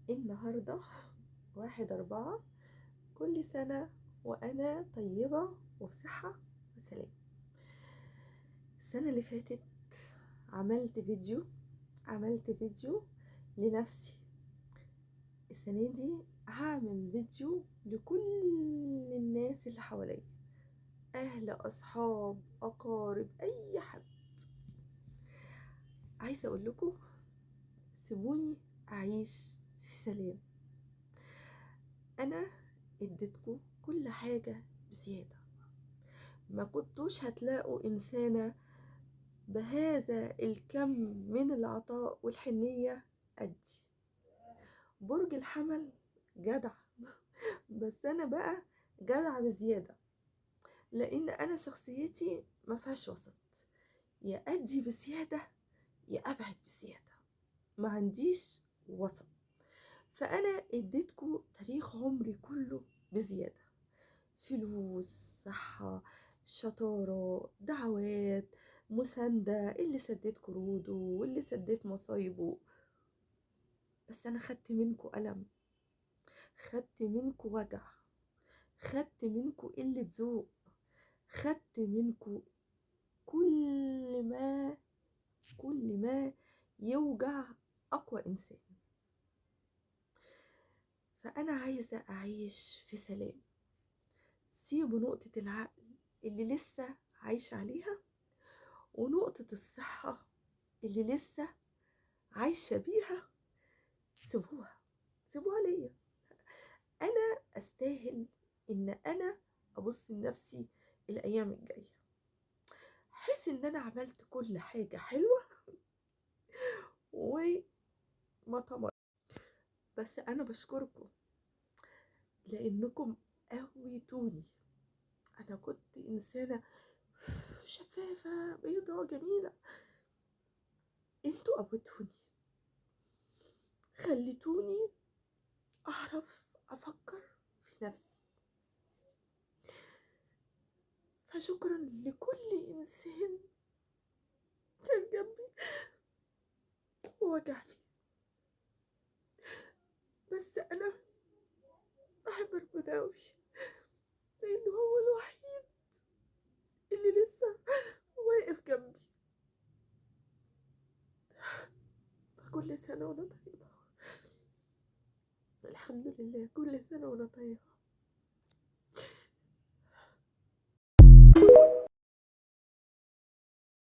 النهاردة 1/4. كل سنة وأنا طيبة وفي صحة وسلام. السنة اللي فاتت عملت فيديو لنفسي. السنة دي هعمل فيديو لكل الناس اللي حواليا، أهل، أصحاب، أقارب، أي حد. عايزة أقول لكم سيبوني أعيش في سلام. أنا اديتكم كل حاجة بزيادة، ما كنتوش هتلاقوا إنسانة بهذا الكم من العطاء والحنية قدي. برج الحمل جدع بس أنا بقى جدع بزيادة، لأن أنا شخصيتي ما فيهاش وسط، يا أدي بزيادة يا أبعد بزيادة، ما عنديش وسط. فأنا اديتكم تاريخ عمري كله بزيادة، فلوس، صحة، شطارة، دعوات، مساندة، اللي سديت قروضه واللي سديت مصايبه. بس أنا خدت منكم ألم، خدت منكم وجع، خدت منكم قلة ذوق، خدت منكم كل ما يوجع أقوى إنسان. فأنا عايزة أعيش في سلام. سيبوا نقطة العقل اللي لسه عايشة عليها، ونقطة الصحة اللي لسه عايشة بيها سيبوها ليا. أنا أستاهل إن أنا أبص لنفسي الأيام الجاية، أحس إن أنا عملت كل حاجة حلوة وما طمر. بس أنا بشكركم لأنكم قويتوني. أنا كنت إنسانة شفافة بيضة جميلة، انتوا قوتوني، خليتوني أعرف أفكر في نفسي. فشكرا لكل إنسان كان جنبي ووجعني. بس أنا بحب ربنا أوي، لأنه هو الوحيد اللي لسه واقف جنبي. فكل سنة وأنا طيبة، الحمد لله، كل سنة وأنا طيبة.